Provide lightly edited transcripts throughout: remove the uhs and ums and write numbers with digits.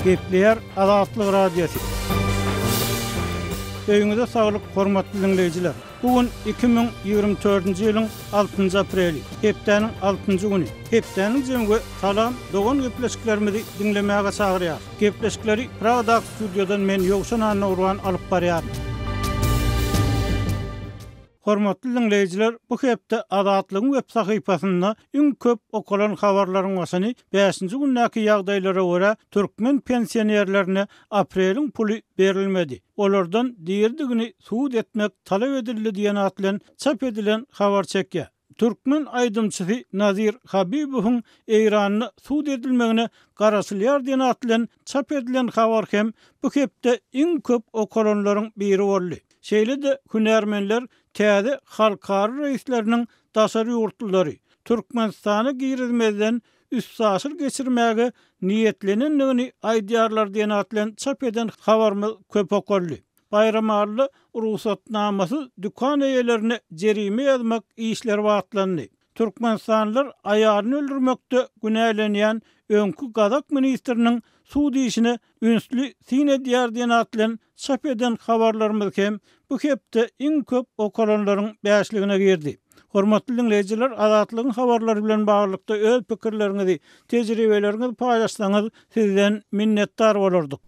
Gepleyer Azatlyk Radiosu. Öýüňizde saglyk, hormatly dinleýijiler. Bugün 2024-nji ýylyň 6-njy apreli, hepdeniň 6-njy güni. Hepdeniň jemge salam, dogan gepleşiklerimizi dinlemäge çagyrýar. Gepleşikleri Pragda studiodan men Ýogşan Anna Urban alyp barýar. Hormatly dinleýijiler, bu hepde Azatlygyň web sahypasynda iň köp okulan habarlaryň başyny 5-nji günnäki ýagdaýlara görä türkmen pensionerlerine apreliň puly berilmedi. Olardan diýerdigini suud etmek talap edildi diýen atlan çap edilen habar çekýär. Türkmen aýdymçysy Nazir Habibowyň Eýranyny suud edilmegine garaşylýar diýen atlan çap edilen habar hem bu hepde iň köp okulanlaryň biri boldy. Şeýle-de hünärmenler täze halkary reisleriniň daşary ýurtlary Türkmenistana girizmeden üst saşyr geçirmäge niýetlenenligini aýdýarlar diýen atlan çap eden habarmy köp okurly. Bayramally ruhsatnamasy dükkan eýelerine jerime ýazmak işleri wagtlandy. Türkmenistanlylar aýaryny öldürmekde günälenýän öňkü gazak ministriniň suud işine ünsli sin edýär diýen atlan çap eden habarlarymyz hem bu hepde iň köp okulanlaryň bäşligine girdi. Hormatly dinleýijiler, Azatlygyň habarlary bilen baglykda öz pikirleriňizi, tejribeleriňizi paýlaşsaňyz sizden minnetdar bolardyk.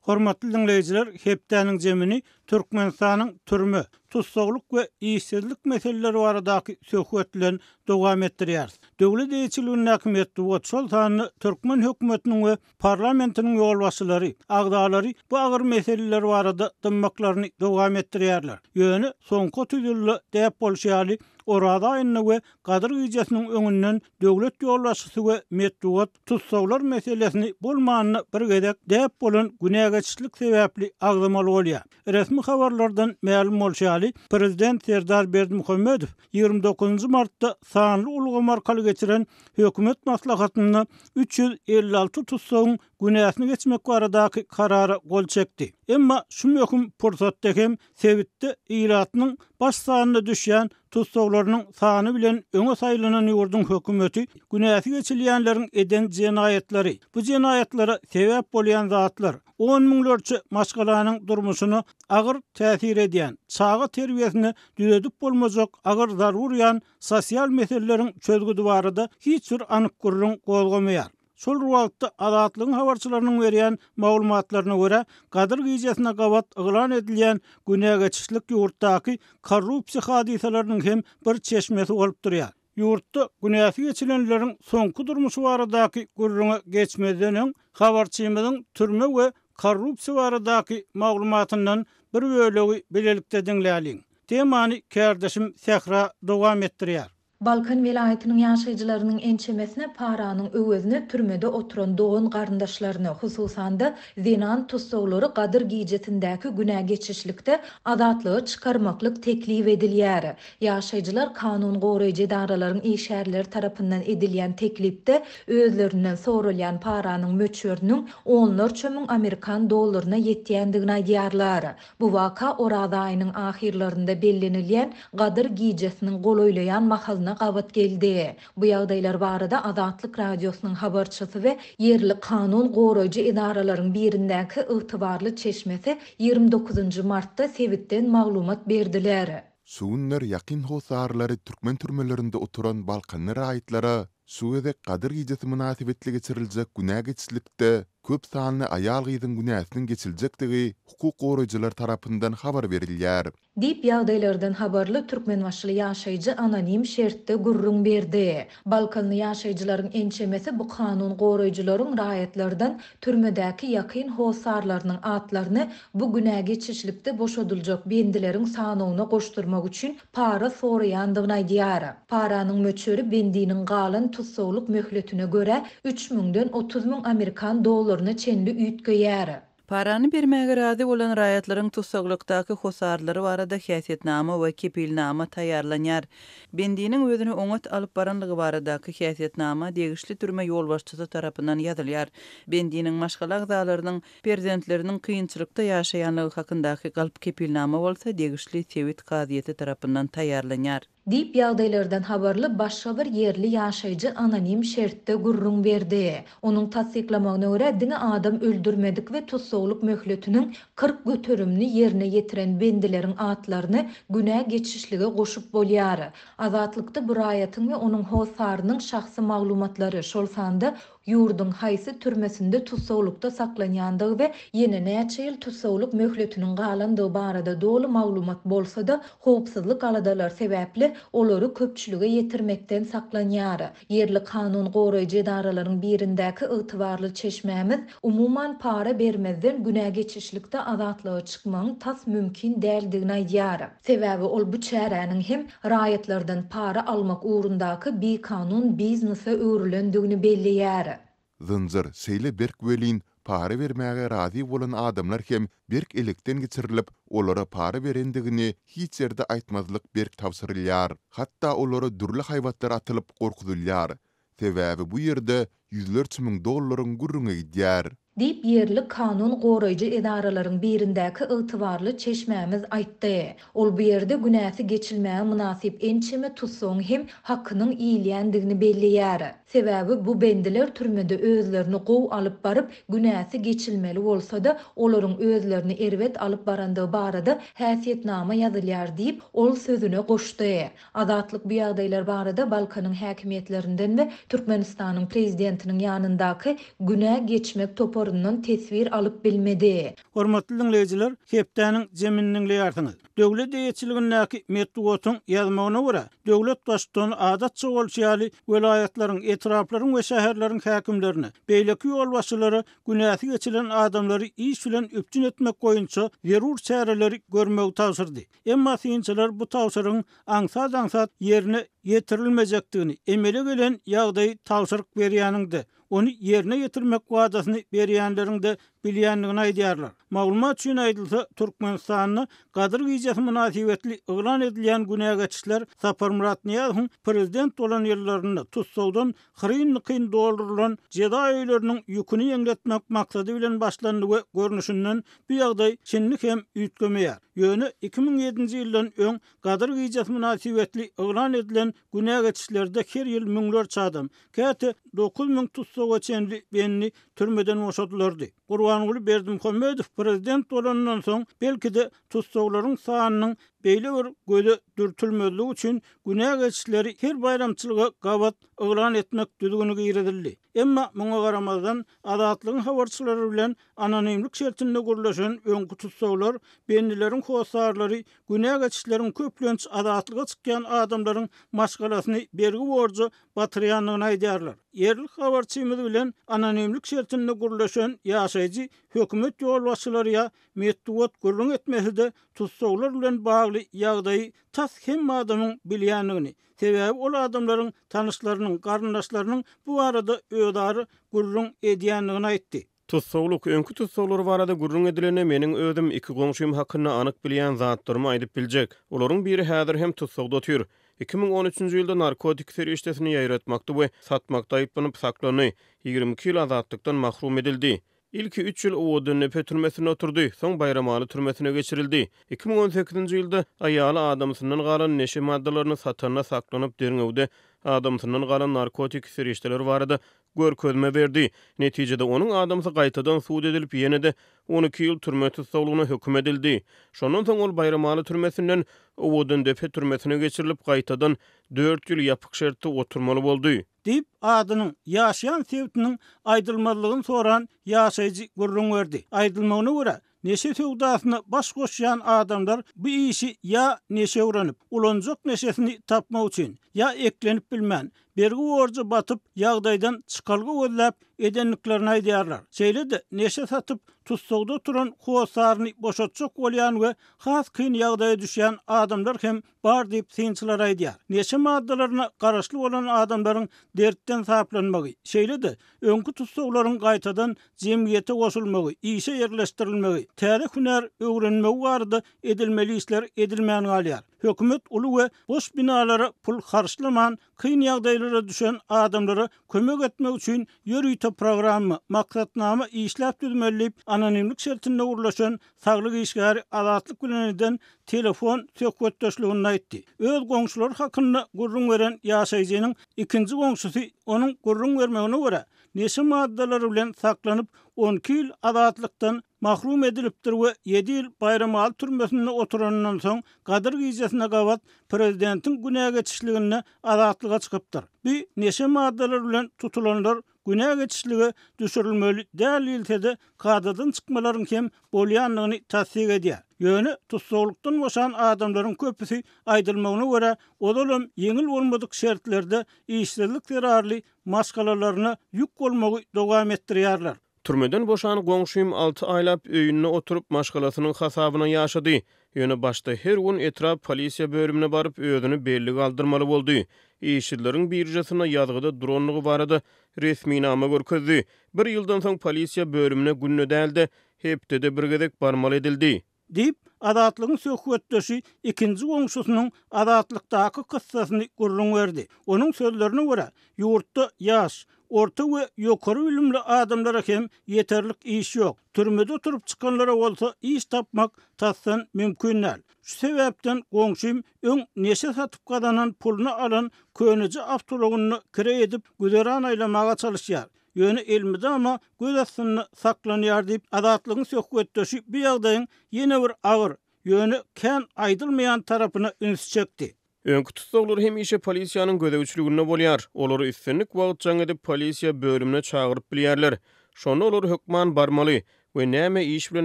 Hormatly dinleýijiler, hepdeniň jemini Türkmenistanyň türme, tutsaglyk we işsizlik meseleleri baradaky söhbetlerini dowam etdirýär. Döwlet eýçiliginiň häkimetli şol sany Türkmen hökümetiniň we parlamentiniň ýolbaşçylary, agdalary bu agyr meseleler barada dymmaklaryny dowam etdirýärler. Ýöne soňky tüzüli däp bolşýaly Orada aýyny we Gadyr gijesiniň öňünden döwlet ýolbaşçysy we metduat tutsaglar meselesini bolmanyny bir gedek däp bolan günägeçlik sebäpli agdamaly bolýar. Resmi habarlardan ma'lum bolşaly, Prezident Serdar Berdimuhammedow 29 martda sanly ulgamy arkaly geçiren hökümet maslahatyna 356 tutsagyň günäsini geçmek baradaky karara gol çekdi. Emma şu möhüm pursatda hem Sewitde iratynyň baş sanyna düşýän tutsaglarynyň sany bilen öňe saýlanan ýurdun hökümeti günäsi geçilýänleriň eden jenaýetleri, bu jenaýetlara sebäp bolýan zatlar 10 miňlerçe maşgalanyň durmuşyny agyr täsir edýän, çağa terbiýesini düzedip bolmajak agyr zarurýan sosial meseleleriň çözgüdi barada hiç bir anyk gurrun gozgamaýar. Şol wagtda Azatlygyň habarçylarynyň berýän maglumatlaryna görä, Gadyr gijesine gawat yglan edilýän günägeçlik ýurtdaky korrupsiýa hadisalarynyň hem bir çeşmesi bolup durýar. Ýurtda günäsi geçilenleriň soňky durmuşy baradaky gurruna geçmedeniň habarçymyzyň türme we korrupsiýa baradaky maglumatyndan bir bölegi bilelikde dinläýäliň. Temany kärdeşim Sehra dowam etdirýär. Balkan vilayetiniň ýaşaýjylarynyň ençemesine paranyň öwezine türmede oturan dogan garyndaşlaryny, hususan da Zenan tutsaglary Gadyr gijesindäki günä geçişlikde azatlygy çykarmaklyk teklip edilýär. Ýaşaýjylar kanun goraýjy edaralaryň işgärleri tarapyndan edilýän teklipde özlerinden sorulýan paranyň möçörünün onlarça miň Amerikan dollaryna ýetýändigini aýdýarlar. Bu waka orada aýynyň ahirlerinde bellenilýän Gadyr gijesiniň golaýlayan mahalyna gabat geldi. Bu ýagdaýlar barada Azatlyk radiosynyň habarçysy we yerli kanun goraýjy edaralaryň birindäki ygtybarly çeşmesi 29 martda Sewitden maglumat berdiler. Suwunlar ýakyn hosarlary türkmen türmelerinde oturan Balkanly raýatlara Suwede Gadyr gijesi münasibetli geçiriljek günägeçlikde köp sanly aýal gyzyň günäsiniň geçiljekdigi hukuk goraýjylar tarapyndan habar berilýär. Dip ýagdaýlardan habarly türkmen başly ýaşaýjy anonim şertde gurrun berdi. Balkanly ýaşaýjylaryň ençemesi bu kanun goraýjylaryň raýatlardan türmedäki ýakyn hosarlarynyň atlaryny bu günä geçişlikde boşadyljak bendileriň sanawyna goşdurmak üçin para soraýandygyny aýdýar. Paranyň möçöri bendiniň galan tutsaglyk möhletine görä 3000-den 30.000 Amerikan dollaryna çenli üýtgeýär. Parany bermäge razy bolan raýatlaryň tutsaglykdaky hosarlary barada häsiýetnama we kepilnama taýýarlanýar. Bendiniň özüni oňat alyp baranlygy baradaky häsiýetnama degişli türme ýolbaşçysy tarapyndan ýazylýar. Bendiniň maşgal agzalarynyň prezidentleriniň kynçylykda ýaşaýanlygy hakyndaky galyp kepilnama bolsa degişli Sewit gaziýeti tarapyndan taýýarlanýar. Dip ýagdaýlardan habarly başga bir yerli ýaşaýjy anonim şertde gurrun berdi. Onuň tasdiklamagyna görä diňe adam öldürmedik we tutsaglyk möhletiniň 40 götürümni ýerine ýetiren bendileriň atlaryny günä geçişlige goşup bolýar. Azatlykda bir aýatyň we onuň hosarynyň şahsy maglumatlary şol sanda ýurdun haýsy türmesinde tutsaglykda saklanýandygy we ýene näçe ýyl tutsaglyk möhletiniň galandygy barada dolu maglumat bolsa-da howpsuzlyk aladalar sebäpli olary köpçülige ýetirmekden saklanýar. Yerli kanun goraýjy edaralaryň birindäki ygtybarly çeşmämiz umuman para bermezden günä geçişlikde azatlyga çykmagyň tas mümkin däldigini aýdýar. Sebäbi ol bu çäräniň hem raýatlardan para almak ugrundaky bir kanun biznese öwrilendigini belliýär. Zınjır seýle berk welin para bermäge razy bolan adamlar hem berk elekden geçirilip olara para berendigini hiç ýerde aýtmazlyk berk tawsyrylýar. Hatda olara durly haýwatlar atylyp gorkudylýar. Sebäbi bu ýerde $100 000 gurruna gidýär. Dip yerli kanun goraýjy edaralaryň birindäki ygtybarly çeşmämiz aýtdy. Ol bu ýerde günäsi geçilmäge münasip ençeme tutsagyň hem hakkynyň iýilýändigini belliýär. Sebäbi bu bendiler türmede özlerini gow alyp baryp günäsi geçilmeli bolsa-da olaryň özlerini erwet alyp barandygy barada häsiýetnama ýazylýar diýip ol sözüne goşdy. Azatlyk bu ýagdaýlar barada Balkanyň häkimiýetlerinden we Türkmenistanyň prezidentiniň ýanyndaky günä geçmek toporundan tesvir alyp bilmedi. Hormatly dinleyijiler, Hepdäniň jemininiň ýartyňyz. Döwlet eýetçiligindäki metdugatyň ýazmagyna görä, döwlet başdan adatça bolýaly welayatlaryň, etraplaryň we şäherleriň häkimlerini, beýleki ýol başçylary günäsi geçilen adamlary iş bilen üpjün etmek goýunça zerur çäreleri görmegi tawsyrdy. Emma synçylar bu tawsyryň aňsat ýerine ýetirilmejekdigini, emele gelen ýagdaý tawsyryk berýäninde onu yerine getirmek wadasyny berýänleriň de bilýändigini aýdýarlar. Maglumat üçin aýdylsa, Türkmenistanyň gadyr giýjesi münasibetli ýylan edilýän günä geçişler Sapar Murat Niýazowyň prezident bolan ýyllaryny tutsagdan hyryn doldurulan jeda öýleriniň ýüküni ýeňletmek maksady bilen başlandy we görnüşinden bu ýagdaý çinlik hem üýtgemeýär. Ýöne 2007-nji ýyldan öň gadyr giýjesi münasibetli ýylan edilen günä geçişlerde her ýyl müňlerçe adam, käte 9000 tutsaga çenli benni türmeden boşatyldy. Gurbanuly Berdimuhammedow prezident bolandan soň belki de tutsaglaryň sanynyň beýle bir göze dürtülmezligi üçin günä geçişleri her bayramçylyga gabat ýylan etmek düzgünü giýredildi. Emma muňa garamazdan adatlygyň habarçylary bilen anonimlik şertinde gurlaşan öňkü tutsaglar bendilerin hosarlary günä geçişleriň köplenç adatlyga çykýan adamlaryň maşgalasyny bergi borjy batyrýanlygyny aýdýarlar. Yerli habarçymyz bilen anonimlik şertinde gurlaşan ýaşaýjy hökümet ýol başçylary metdugat gurrun etmesinde tutsaglar bilen bagly ýagdaýy tas hem adamyň bilýänligini, sebäbi ol adamlaryň tanyşlarynyň, garyndaşlarynyň bu arada öýdary gurrun edýänligini aýtdy. Tutsaglyk öňkü tutsaglar barada gurrun edilene meniň özüm iki goňşym hakyny anyk bilýän zatlarymy aýdyp biljek. Olaryň biri häzir hem tutsagda otyr. 2013-nji ýylda narkotik serýeşdesini ýaýratmakda we satmakda aýyplanyp saklany, 22 ýyl azatlykdan mahrum edildi. İlki 3 ýyl Owodun Nepe türmesine oturdy, soň Bayramaly türmesine geçirildi. 2018-nji ýylda aýaly adamsynyň galan neşe maddalaryny satanyna saklanyp derňewde adamsynyň galan narkotik serýeşdeler barada görkezme berdi. Netijede onuň adamsy gaýtadan suud edilip ýene-de 12 ýyl türme tutsaglygyna hökm edildi. Şondan soň ol Bayramaly türmesinden Owodun Nepe türmesine geçirilip gaýtadan 4 ýyl ýapyk şertde oturmaly boldy. Dip adynyň ýaşaýan sebäpiniň aýdylmalygyny soran ýaşaýjy gurrun berdi. Aýdylmagyna görä, neşe sowdasyna baş goşýan adamlar bu işi ýa neşe uranyp, ulanjak neşesini tapmak üçin, ýa eklenip bilmän, bergi borjy batyp ýagdaýdan çykalgy gözläp edenliklerini aýdýarlar. Şeýle-de neşe satyp tutsagda turan hosaryny boşatjak bolýan we has kyn ýagdaýa düşýän adamlar hem bar diýip synçylar aýdýar. Neşe maddalaryna garaşly bolan adamlaryň dertden saplanmagy, şeýle-de öňkü tutsaglaryň gaýtadan jemgyýete goşulmagy, işe ýerleşdirilmegi, täze hünär öwrenmegi barada edilmeli işler edilmän galýar. Hökümet uly we boş binalara pul harçlaman, kyn ýagdaýlara düşen adamlara kömek etmek üçin ýörüýte programy, maksatnama işläp düzmelip anonimlik şertinde gurlaşan saglyk işgäri azatlyk bilen telefon söhbetdeşligini aýtdy. Öz goňşular hakynda gurrun beren ýaşaýjynyň ikinji goňşusy onuň gurrun bermegine görä neşe maddalar bilen saklanyp 12 ýyl azatlykdan mahrum edilipdir we 7 ýyl bayramal türmesinde oturandan soň gadyr gijesine gawat prezidentiň günä geçişligine azatlyga çykypdyr. Bir neşe maddalar bilen tutulanlar günä geçişlige düşürilmeli dälilde kadadan çykmalaryň hem bolýanlygyny tasdik edýär. Ýöne tutsaglykdan boşan adamlaryň köpüsi aýdylmagyna görä odalam yeňil bolmadyk şertlerde işsizlik zararly maskalalarına ýük bolmagy dowam etdirýärler. Türmeden boşan goňşym 6 aýlap öýünde oturup maşgalasynyň hasabyna ýaşady. Ýöne başda her gün etrap polisiýa bölümine baryp özüni belli galdyrmaly boldy. İşçileriň birjasyna ýazgyda dronlugy barada resmi nama görkezdi. Bir ýyldan soň polisiýa bölümine günne dälde hepde bir gezek barmaly edildi. Dip adatlygyň söhbetdeşi ikinji goňşusynyň adatlykdaky kyssasyny gurrun berdi. Onuň sözlerine görä ýurtda ýaş, orta we ýokary bilimli adamlara hem yeterlik iş ýok. Türmede oturup çykanlara bolsa iş tapmak tassan mümkin näl. Şu sebäpden goňşym öň neşe satyp gadanan puluny alan köneji awtologyny kire edip güzeran aýlamaga çalışýar. Ýöne elmide ama göz astyny saklanýar diýip adatlygyň söhbetdeşi bu ýagdaýyň ýene bir agyr, ýöne kän aýdylmaýan tarapyna üns çekdi. Öňkü tutsaglar hem işe polisiýanyň gödäwçiliginde bolýar. Olary üstünlik wagt jaň edip polisiýa bölümine çagyryp bilýärler. Şonu olar hökman barmaly we näme iş bilen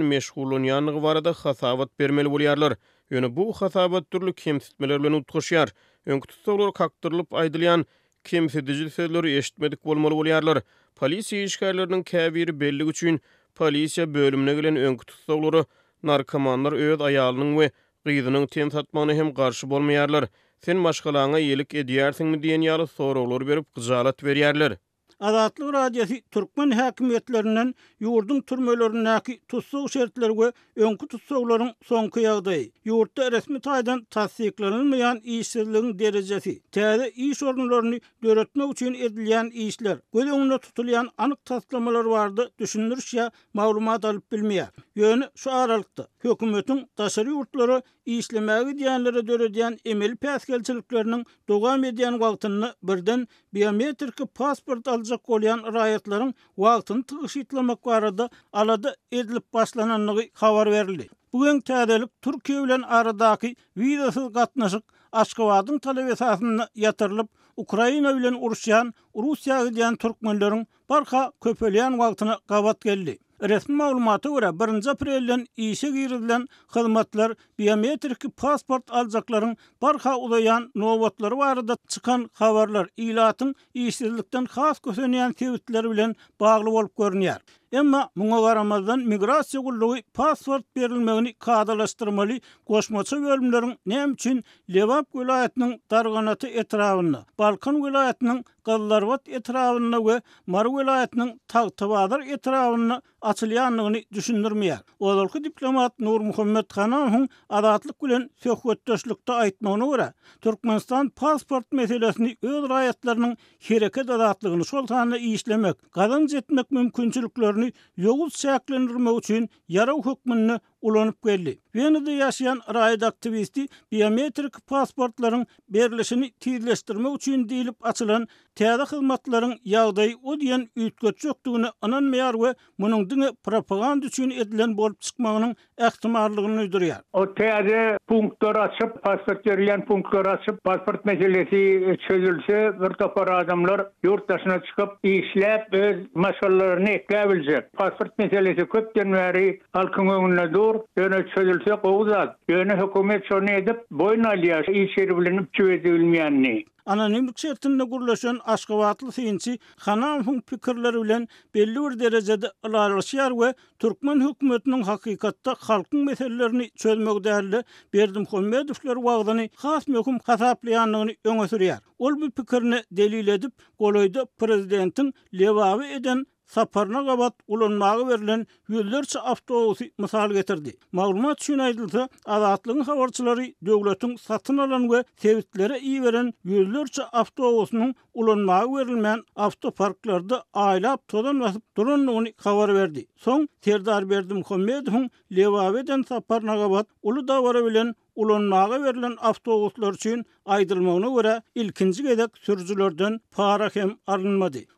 meşgullanýanlygy barada hasabat bermeli bolýarlar. Ýöne bu hasabat türlü kemsitmeler bilen utgaşýar. Öňkü tutsaglar kakdyrlyp aýdylýan kemsitici sözleri eşitmedik bolmaly bolýarlar. Polisiýa işgärleriniň käbiri belli üçin polisiýa bölümine gelen öňkü tutsaglary narkomanlar öz aýalynyň we gyzynyň tem satmagyna hem garşy bolmaýarlar. Sen maşgalaňa ýelik edýärsiňmi diýen ýaly soraglar berip gyzalat berýärler. Azatlyk radiosi Türkmen häkimetlerinden ýurdun türmelerindäki tutsag şertleri we öňkü tutsaglaryň soňky ýagdaýy, ýurtda resmi taýdan tasdiklanylmaýan işsizligiň derejesi, täze iş organlaryny döretmek üçin edilýän işler, göz öňünde tutulýan anyk taslamalar bardy, düşünürşä maglumat alyp bilmeýär. Ýöne şu aralykda hökümetiň daşary ýurtlary işlemäge diýenlere döredýän emel päsgelçilikleriniň dowam edýän wagtyny birden biometrik pasport aljak bolýan raýatlaryň wagtyny tygyşytlamak barada alada edilip başlananlygy habar berildi. Bugün täzelik Türkiýe bilen aradaky wizasyz gatnaşyk Aşgabatyň talep esasyna ýatyrylyp Ukraina bilen uruşýan Russiýa diýen türkmenleriň barha köpelýän wagtyna gabat geldi. Resmi maglumata görä 1 aprelden işe girilen hyzmatlar biometrik pasport aljaklaryň barha ulaýan nowatlary barada çykan habarlar ilatyň işsizlikden has kösenýän sebäpleri bilen bagly bolup görünýär. Emma muňa garamazdan migrasiýa gullugy pasport berilmegini kadalaşdyrmaly goşmaça bölümleriň näme üçin Lewap vilayatynyň Darganaty etrawyna, Balkan vilayatynyň Gallarbat etrawyna we Mar vilayatynyň Tagtabadar etrawyna açylýanlygyny düşündirmeýär. Olarky diplomat Nur Muhammed Hanaň adatlyk bilen söhbetdeşlikde aýtmagyna görä, Türkmenistan pasport meselesini öz raýatlarynyň hereket adatlygyny şol sany işlemek, gadan jetmek mümkinçiliklerini ýoguz şäklendirmek üçin ýaraw hökmüni ulanyp geldi. Wenede ýaşaýan raýat aktivisti biometrik pasportlaryň berilişini tizleşdirmek üçin diýilip açylan täze hyzmatlaryň ýagdaýy o diýen üýtgeç ýokdugyny ananmaýar we munyň diňe propaganda üçin edilen bolup çykmagynyň ähtimallygyny öýdürýär. O täze punktlar açyp, pasport berilýän punktlar açyp, pasport meselesi çözülse bir topar adamlar ýurtdaşyna çykyp işläp öz maşgallalaryny ekläbiljek. Pasport meselesi köpden beri halkyň öňünde dur, ýöne çözülse gowzat. Ýöne hökümet şonu edip boyun alýar, iş ýeri bilen çözebilmeýänni. Anonimlik şertinde gurlaşan Aşgabatly synçy Hanaň pikirleri bilen belli bir derejede alaşýar we Türkmen hökümetiniň hakykatda halkyň meselelerini çözmekde Berdimuhammedowler wagtyny has möhüm hasaplaýanlygyny öňe sürýär. Ol bu pikirini delil edip, goloýda prezidentiň lewawy eden saparına gabat ulanmagy verilen yüzlerçe avtobusy misal getirdi. Maglumat üçin aýdylsa, Azatlygyň habarçylary döwletiň satyn alan we sewitlere iyi veren yüzlerçe avtobusynyň ulanmagy verilmän avtoparklarda aýlap todan basyp duranlygyny habar berdi. Soň Serdar Berdimuhammedowyň Lewaweden saparına gabat uly dawara bilen ulanmagy verilen avtobuslar üçin aýdylmagyna görä ilkinji gedek sürüjülerden para hem alınmady.